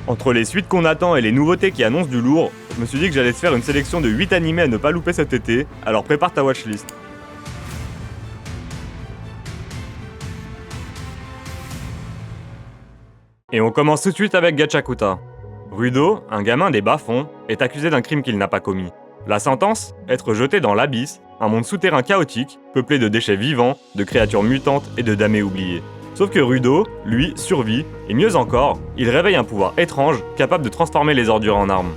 Entre les suites qu'on attend et les nouveautés qui annoncent du lourd, je me suis dit que j'allais te faire une sélection de 8 animés à ne pas louper cet été, alors prépare ta watchlist. Et on commence tout de suite avec Gachakuta. Rudo, un gamin des bas-fonds, est accusé d'un crime qu'il n'a pas commis. La sentence ? Être jeté dans l'Abysse, un monde souterrain chaotique, peuplé de déchets vivants, de créatures mutantes et de damnés oubliés. Sauf que Rudo, lui, survit, et mieux encore, il réveille un pouvoir étrange capable de transformer les ordures en armes.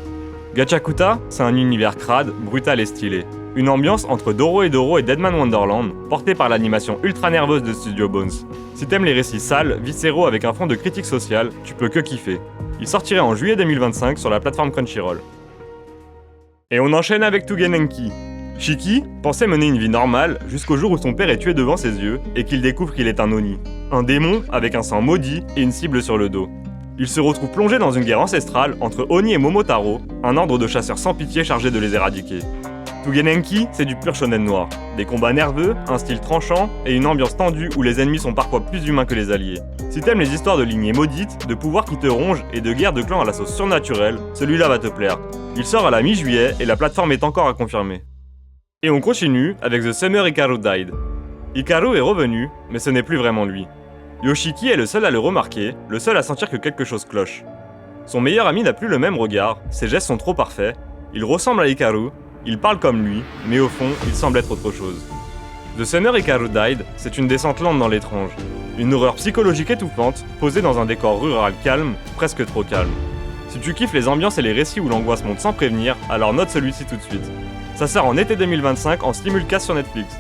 Gachakuta, c'est un univers crade, brutal et stylé. Une ambiance entre Doro et Deadman Wonderland, portée par l'animation ultra nerveuse de Studio Bones. Si t'aimes les récits sales, viscéraux avec un fond de critique sociale, tu peux que kiffer. Il sortirait en juillet 2025 sur la plateforme Crunchyroll. Et on enchaîne avec Tugenenki. Shiki pensait mener une vie normale jusqu'au jour où son père est tué devant ses yeux et qu'il découvre qu'il est un Oni, un démon avec un sang maudit et une cible sur le dos. Il se retrouve plongé dans une guerre ancestrale entre Oni et Momotaro, un ordre de chasseurs sans pitié chargé de les éradiquer. Tugenenki, c'est du pur shonen noir. Des combats nerveux, un style tranchant et une ambiance tendue où les ennemis sont parfois plus humains que les alliés. Si t'aimes les histoires de lignées maudites, de pouvoirs qui te rongent et de guerres de clans à la sauce surnaturelle, celui-là va te plaire. Il sort à la mi-juillet et la plateforme est encore à confirmer. Et on continue avec The Summer Hikaru Died. Hikaru est revenu, mais ce n'est plus vraiment lui. Yoshiki est le seul à le remarquer, le seul à sentir que quelque chose cloche. Son meilleur ami n'a plus le même regard, ses gestes sont trop parfaits, il ressemble à Hikaru, il parle comme lui, mais au fond, il semble être autre chose. The Summer Hikaru Died, c'est une descente lente dans l'étrange. Une horreur psychologique étouffante, posée dans un décor rural calme, presque trop calme. Si tu kiffes les ambiances et les récits où l'angoisse monte sans prévenir, alors note celui-ci tout de suite. Ça sort en été 2025 en simulcast sur Netflix.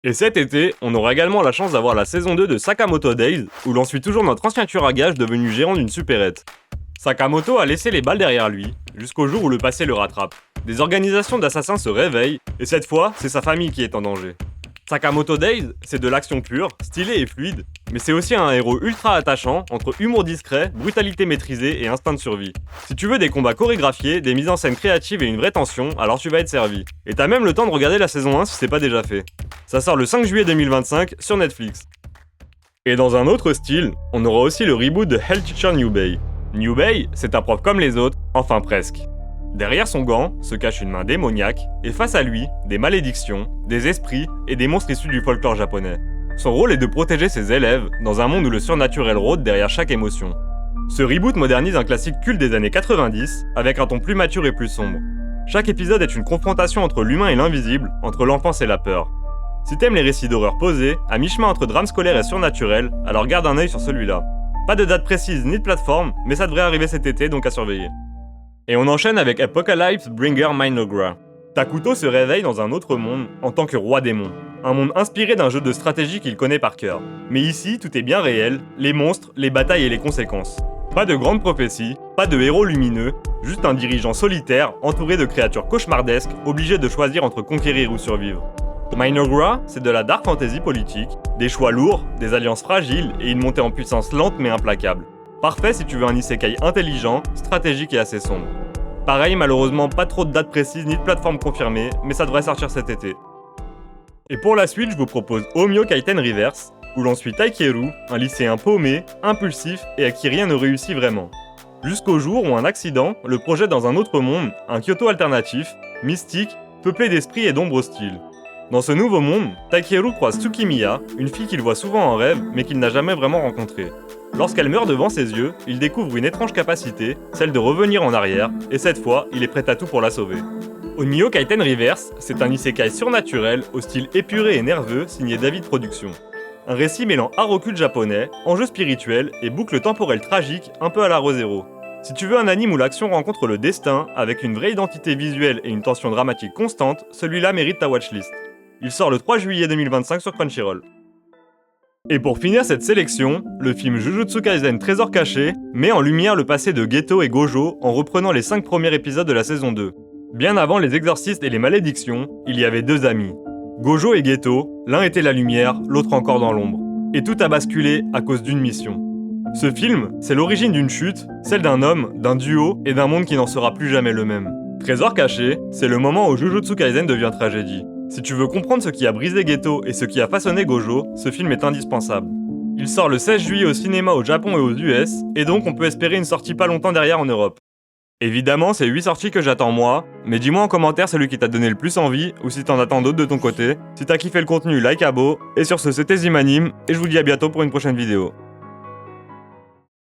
Et cet été, on aura également la chance d'avoir la saison 2 de Sakamoto Days, où l'on suit toujours notre ancien tueur à gages devenu gérant d'une supérette. Sakamoto a laissé les balles derrière lui, jusqu'au jour où le passé le rattrape. Des organisations d'assassins se réveillent, et cette fois, c'est sa famille qui est en danger. Sakamoto Days, c'est de l'action pure, stylée et fluide, mais c'est aussi un héros ultra attachant, entre humour discret, brutalité maîtrisée et instinct de survie. Si tu veux des combats chorégraphiés, des mises en scène créatives et une vraie tension, alors tu vas être servi. Et t'as même le temps de regarder la saison 1 si c'est pas déjà fait. Ça sort le 5 juillet 2025 sur Netflix. Et dans un autre style, on aura aussi le reboot de Hell Teacher New Bay. New Bay, c'est un prof comme les autres, enfin presque. Derrière son gant se cache une main démoniaque, et face à lui, des malédictions, des esprits et des monstres issus du folklore japonais. Son rôle est de protéger ses élèves dans un monde où le surnaturel rôde derrière chaque émotion. Ce reboot modernise un classique culte des années 90, avec un ton plus mature et plus sombre. Chaque épisode est une confrontation entre l'humain et l'invisible, entre l'enfance et la peur. Si t'aimes les récits d'horreur posés, à mi-chemin entre drame scolaire et surnaturel, alors garde un œil sur celui-là. Pas de date précise ni de plateforme, mais ça devrait arriver cet été, donc à surveiller. Et on enchaîne avec Apocalypse Bringer Minogra. Takuto se réveille dans un autre monde en tant que roi démon. Un monde inspiré d'un jeu de stratégie qu'il connaît par cœur. Mais ici, tout est bien réel, les monstres, les batailles et les conséquences. Pas de grandes prophéties, pas de héros lumineux, juste un dirigeant solitaire entouré de créatures cauchemardesques, obligé de choisir entre conquérir ou survivre. Minogra, c'est de la dark fantasy politique, des choix lourds, des alliances fragiles et une montée en puissance lente mais implacable. Parfait si tu veux un isekai intelligent, stratégique et assez sombre. Pareil, malheureusement, pas trop de dates précises ni de plateforme confirmée, mais ça devrait sortir cet été. Et pour la suite, je vous propose Omyo Kaiten Reverse, où l'on suit Taikeru, un lycéen paumé, impulsif et à qui rien ne réussit vraiment. Jusqu'au jour où un accident le projette dans un autre monde, un Kyoto alternatif, mystique, peuplé d'esprits et d'ombres hostiles. Dans ce nouveau monde, Taikeru croise Tsukimiya, une fille qu'il voit souvent en rêve, mais qu'il n'a jamais vraiment rencontrée. Lorsqu'elle meurt devant ses yeux, il découvre une étrange capacité, celle de revenir en arrière, et cette fois, il est prêt à tout pour la sauver. Omyo Kaiten Reverse, c'est un isekai surnaturel, au style épuré et nerveux, signé David Productions. Un récit mêlant art occulte japonais, enjeux spirituels et boucle temporelle tragique, un peu à la Re:Zero. Si tu veux un anime où l'action rencontre le destin, avec une vraie identité visuelle et une tension dramatique constante, celui-là mérite ta watchlist. Il sort le 3 juillet 2025 sur Crunchyroll. Et pour finir cette sélection, le film Jujutsu Kaisen Trésor caché met en lumière le passé de Geto et Gojo en reprenant les 5 premiers épisodes de la saison 2. Bien avant les exorcistes et les malédictions, il y avait deux amis. Gojo et Geto, l'un était la lumière, l'autre encore dans l'ombre. Et tout a basculé à cause d'une mission. Ce film, c'est l'origine d'une chute, celle d'un homme, d'un duo et d'un monde qui n'en sera plus jamais le même. Trésor caché, c'est le moment où Jujutsu Kaisen devient tragédie. Si tu veux comprendre ce qui a brisé Geto et ce qui a façonné Gojo, ce film est indispensable. Il sort le 16 juillet au cinéma au Japon et aux US, et donc on peut espérer une sortie pas longtemps derrière en Europe. Évidemment, c'est 8 sorties que j'attends moi, mais dis-moi en commentaire celui qui t'a donné le plus envie, ou si t'en attends d'autres de ton côté. Si t'as kiffé le contenu, like abo, et sur ce c'était Zimanim, et je vous dis à bientôt pour une prochaine vidéo.